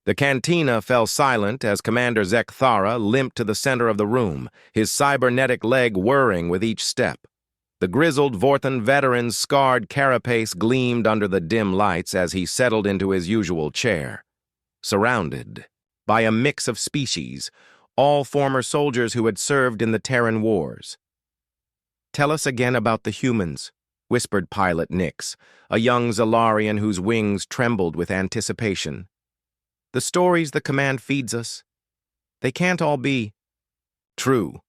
The cantina fell silent as Commander Zekthara limped to the center of the room, his cybernetic leg whirring with each step. The grizzled Vorthan veteran's scarred carapace gleamed under the dim lights as he settled into his usual chair. Surrounded by a mix of species, all former soldiers who had served in the Terran Wars. "Tell us again about the humans," whispered Pilot Nix, a young Zalarian whose wings trembled with anticipation. "The stories the command feeds us, they can't all be true."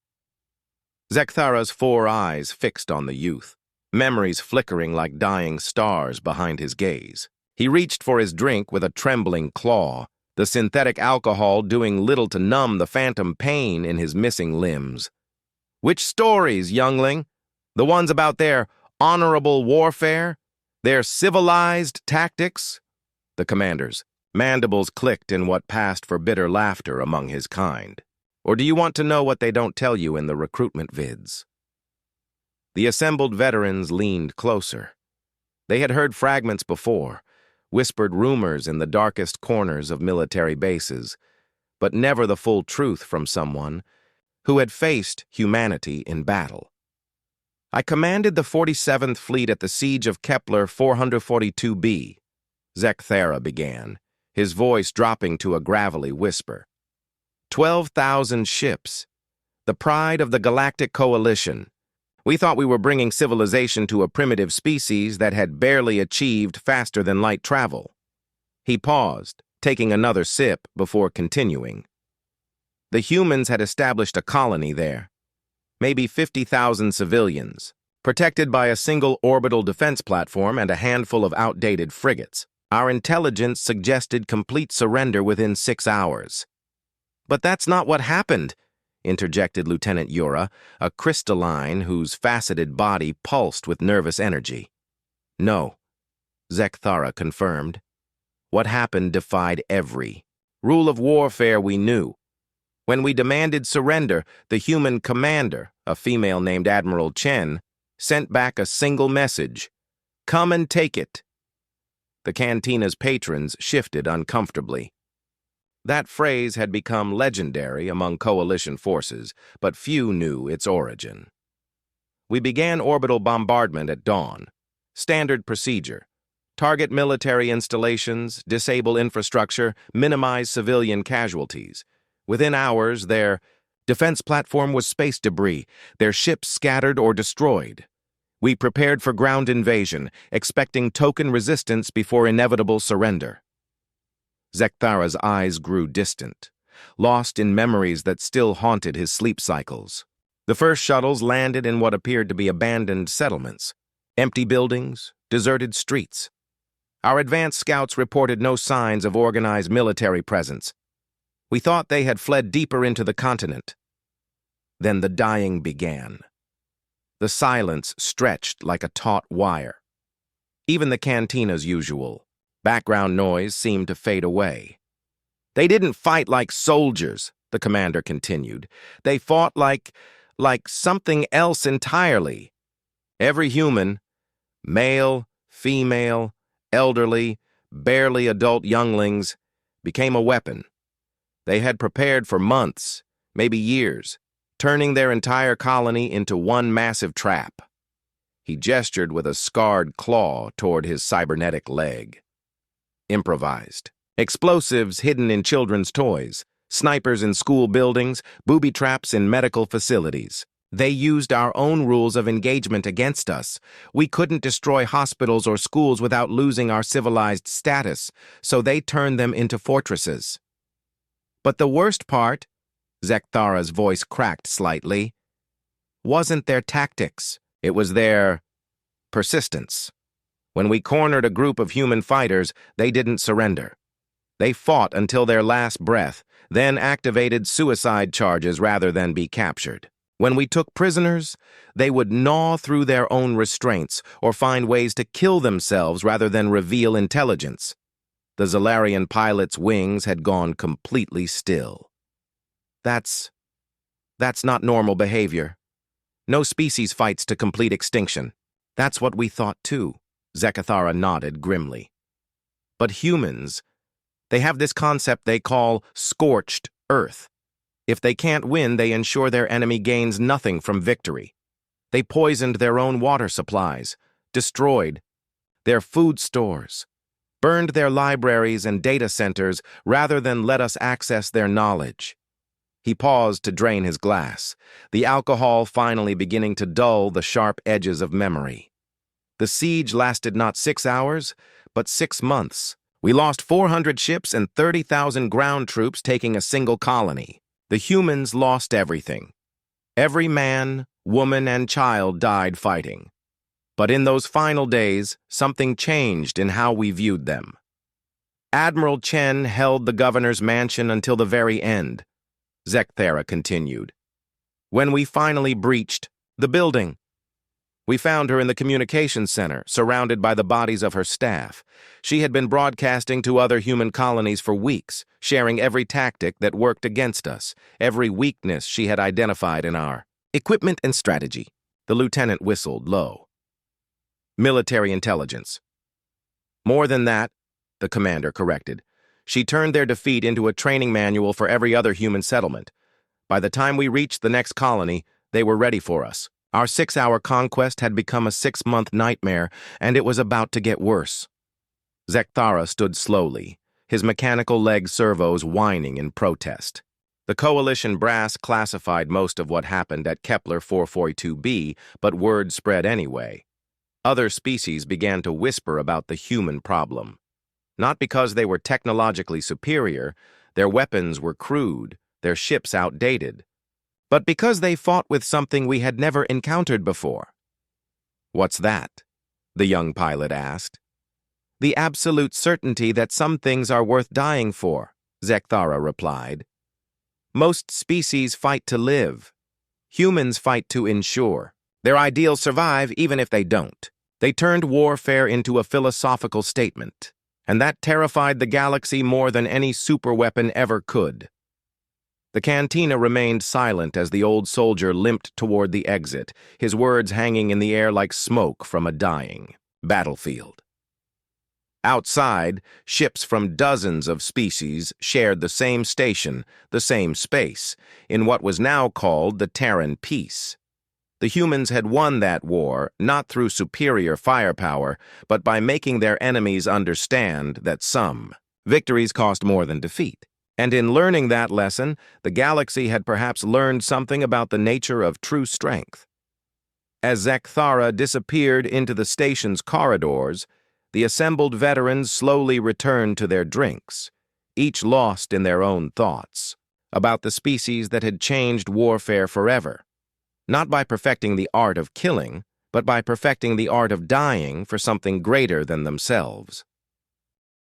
Zekthara's 4 eyes fixed on the youth, memories flickering like dying stars behind his gaze. He reached for his drink with a trembling claw, the synthetic alcohol doing little to numb the phantom pain in his missing limbs. "Which stories, youngling? The ones about their honorable warfare? Their civilized tactics?" The commander's mandibles clicked in what passed for bitter laughter among his kind. "Or do you want to know what they don't tell you in the recruitment vids?" The assembled veterans leaned closer. They had heard fragments before, whispered rumors in the darkest corners of military bases, but never the full truth from someone who had faced humanity in battle. "I commanded the 47th Fleet at the siege of Kepler 442b, Zekthara began, his voice dropping to a gravelly whisper. 12,000 ships, the pride of the Galactic Coalition. We thought we were bringing civilization to a primitive species that had barely achieved faster-than-light travel." He paused, taking another sip before continuing. "The humans had established a colony there, maybe 50,000 civilians, protected by a single orbital defense platform and a handful of outdated frigates. Our intelligence suggested complete surrender within 6 hours. "But that's not what happened," interjected Lieutenant Yura, a crystalline whose faceted body pulsed with nervous energy. "No," Zekthara confirmed. "What happened defied every rule of warfare we knew. When we demanded surrender, the human commander, a female named Admiral Chen, sent back a single message: 'Come and take it.'" The cantina's patrons shifted uncomfortably. That phrase had become legendary among coalition forces, but few knew its origin. "We began orbital bombardment at dawn. Standard procedure. Target military installations, disable infrastructure, minimize civilian casualties. Within hours, their defense platform was space debris, their ships scattered or destroyed. We prepared for ground invasion, expecting token resistance before inevitable surrender." Zekthara's eyes grew distant, lost in memories that still haunted his sleep cycles. The first shuttles landed in what appeared to be abandoned settlements, empty buildings, deserted streets. Our advanced scouts reported no signs of organized military presence. We thought they had fled deeper into the continent. Then the dying began. The silence stretched like a taut wire. Even the cantina's usual background noise seemed to fade away. "They didn't fight like soldiers," the commander continued. "They fought like something else entirely. Every human, male, female, elderly, barely adult younglings, became a weapon. They had prepared for months, maybe years, turning their entire colony into one massive trap." He gestured with a scarred claw toward his cybernetic leg. "Improvised. Explosives hidden in children's toys, snipers in school buildings, booby traps in medical facilities. They used our own rules of engagement against us. We couldn't destroy hospitals or schools without losing our civilized status, so they turned them into fortresses. But the worst part," Zekthara's voice cracked slightly, "wasn't their tactics. It was their persistence. When we cornered a group of human fighters, they didn't surrender. They fought until their last breath, then activated suicide charges rather than be captured. When we took prisoners, they would gnaw through their own restraints or find ways to kill themselves rather than reveal intelligence. The Zalarian pilot's wings had gone completely still. That's not normal behavior. No species fights to complete extinction. That's what we thought too." Zekthara nodded grimly. "But humans, They have this concept they call scorched earth. If they can't win, they ensure their enemy gains nothing from victory. They poisoned their own water supplies, destroyed their food stores, burned their libraries and data centers rather than let us access their knowledge. He paused to drain his glass, the alcohol finally beginning to dull the sharp edges of memory. The siege lasted not 6 hours, but 6 months. We lost 400 ships and 30,000 ground troops taking a single colony. The humans lost everything. Every man, woman, and child died fighting. But in those final days, something changed in how we viewed them. Admiral Chen held the governor's mansion until the very end. Zekthara continued. When we finally breached the building, we found her in the communications center, surrounded by the bodies of her staff. She had been broadcasting to other human colonies for weeks, sharing every tactic that worked against us, every weakness she had identified in our equipment and strategy. The lieutenant whistled low. Military intelligence. More than that, the commander corrected. She turned their defeat into a training manual for every other human settlement. By the time we reached the next colony, they were ready for us. Our 6-hour conquest had become a 6-month nightmare, and it was about to get worse. Zekthara stood slowly, his mechanical leg servos whining in protest. The coalition brass classified most of what happened at Kepler 442b, but word spread anyway. Other species began to whisper about the human problem. Not because they were technologically superior, their weapons were crude, their ships outdated, but because they fought with something we had never encountered before. "What's that?" the young pilot asked. "The absolute certainty that some things are worth dying for," Zekthara replied. "Most species fight to live. Humans fight to ensure. Their ideals survive even if they don't." They turned warfare into a philosophical statement, and that terrified the galaxy more than any superweapon ever could. The cantina remained silent as the old soldier limped toward the exit, his words hanging in the air like smoke from a dying battlefield. Outside, ships from dozens of species shared the same station, the same space, in what was now called the Terran Peace. The humans had won that war not through superior firepower, but by making their enemies understand that some victories cost more than defeat. And in learning that lesson, the galaxy had perhaps learned something about the nature of true strength. As Zekthara disappeared into the station's corridors, the assembled veterans slowly returned to their drinks, each lost in their own thoughts, about the species that had changed warfare forever. Not by perfecting the art of killing, but by perfecting the art of dying for something greater than themselves.